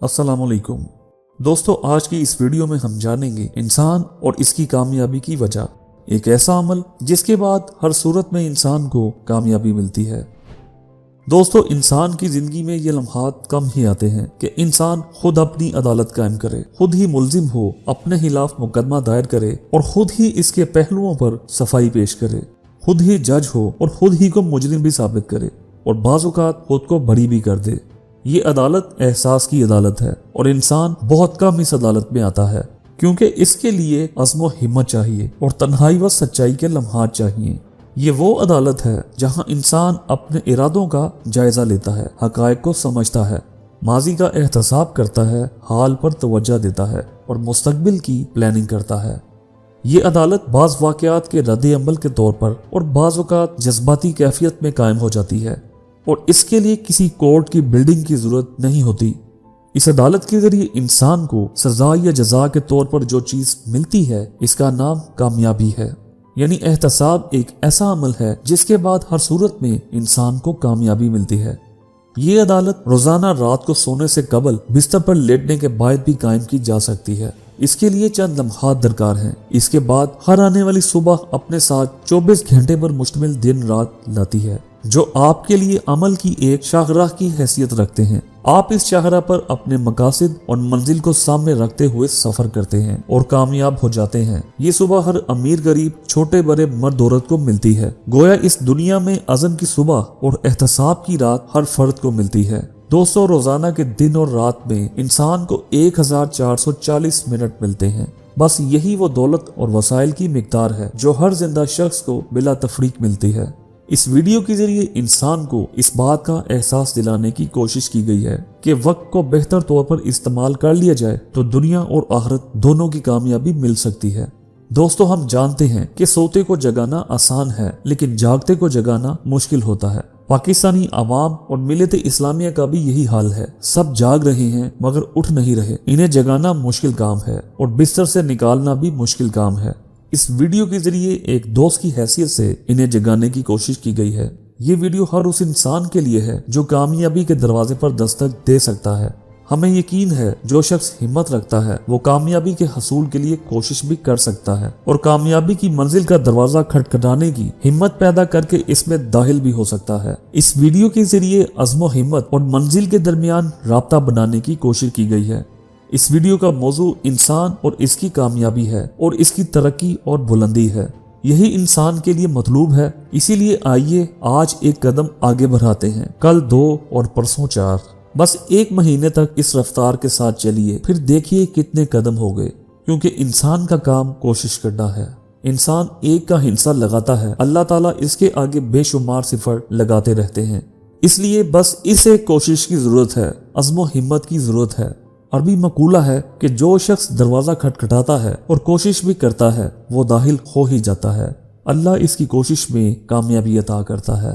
अस्सलाम वालेकुम दोस्तों, आज की इस वीडियो में हम जानेंगे इंसान और इसकी कामयाबी की वजह। एक ऐसा अमल जिसके बाद हर सूरत में इंसान को कामयाबी मिलती है। दोस्तों, इंसान की जिंदगी में ये लम्हात कम ही आते हैं कि इंसान खुद अपनी अदालत कायम करे, खुद ही मुल्जिम हो, अपने खिलाफ मुकदमा दायर करे और खुद ही इसके पहलुओं पर सफाई पेश करे, खुद ही जज हो और खुद ही को मुजरिम भी साबित करे और बाज़ औक़ात खुद को बरी भी कर दे। ये अदालत एहसास की अदालत है और इंसान बहुत कम इस अदालत में आता है, क्योंकि इसके लिए अज़्म व हिम्मत चाहिए और तन्हाई व सच्चाई के लम्हात चाहिए। ये वो अदालत है जहां इंसान अपने इरादों का जायजा लेता है, हक़ाइक़ को समझता है, माजी का एहतसाब करता है, हाल पर तवज्जो देता है और मुस्तक़बिल की प्लानिंग करता है। ये अदालत बाज़ वाक़यात के रद्द अमल के तौर पर और बाज़ औक़ात जज्बाती कैफियत में कायम हो जाती है और इसके लिए किसी कोर्ट की बिल्डिंग की जरूरत नहीं होती। इस अदालत के जरिए इंसान को सजा या जजा के तौर पर जो चीज मिलती है, इसका नाम कामयाबी है। यानी एहतसाब एक ऐसा अमल है जिसके बाद हर सूरत में इंसान को कामयाबी मिलती है। ये अदालत रोजाना रात को सोने से कबल बिस्तर पर लेटने के बाद भी कायम की जा सकती है। इसके लिए चंद लम्हात दरकार हैं। इसके बाद हर आने वाली सुबह अपने साथ 24 घंटे पर मुश्तमिल दिन रात लाती है, जो आपके लिए अमल की एक शाहराह की हैसियत रखते हैं। आप इस शाहराह पर अपने मकासद और मंजिल को सामने रखते हुए सफर करते हैं और कामयाब हो जाते हैं। ये सुबह हर अमीर गरीब, छोटे बड़े, मर्द औरत को मिलती है। गोया इस दुनिया में अज़म की सुबह और एहतसाब की रात हर फर्द को मिलती है। 200 रोजाना के दिन और रात में इंसान को 1440 मिनट मिलते हैं। बस यही वो दौलत और वसाइल की मिकदार है जो हर जिंदा शख्स को बिला तफरीक मिलती है। इस वीडियो के जरिए इंसान को इस बात का एहसास दिलाने की कोशिश की गई है कि वक्त को बेहतर तौर पर इस्तेमाल कर लिया जाए तो दुनिया और आखिरत दोनों की कामयाबी मिल सकती है। दोस्तों, हम जानते हैं कि सोते को जगाना आसान है, लेकिन जागते को जगाना मुश्किल होता है। पाकिस्तानी अवाम और मिल्लत इस्लामिया का भी यही हाल है। सब जाग रहे हैं मगर उठ नहीं रहे। इन्हें जगाना मुश्किल काम है और बिस्तर से निकालना भी मुश्किल काम है। इस वीडियो के जरिए एक दोस्त की हैसियत से इन्हें जगाने की कोशिश की गई है। ये वीडियो हर उस इंसान के लिए है जो कामयाबी के दरवाजे पर दस्तक दे सकता है। हमें यकीन है जो शख्स हिम्मत रखता है वो कामयाबी के हसूल के लिए कोशिश भी कर सकता है और कामयाबी की मंजिल का दरवाजा खटखटाने की हिम्मत पैदा करके इसमें दाखिल भी हो सकता है। इस वीडियो के जरिए अज़्म हिम्मत और मंजिल के दरमियान राब्ता बनाने की कोशिश की गई है। इस वीडियो का मौजू इंसान और इसकी कामयाबी है और इसकी तरक्की और बुलंदी है। यही इंसान के लिए मतलूब है। इसीलिए आइए आज एक कदम आगे बढ़ाते हैं, कल 2 और परसों 4। बस 1 महीने तक इस रफ्तार के साथ चलिए, फिर देखिए कितने कदम हो गए। क्योंकि इंसान का काम कोशिश करना है। इंसान एक का हिस्सा लगाता है, अल्लाह ताला इसके आगे बेशुमार सिफर लगाते रहते हैं। इसलिए बस इस एक कोशिश की जरूरत है, अज़्म हिम्मत की जरूरत है। अरबी मकूला है कि जो शख्स दरवाजा खटखटाता है और कोशिश भी करता है वो दाखिल हो ही जाता है। अल्लाह इसकी कोशिश में कामयाबी अता करता है।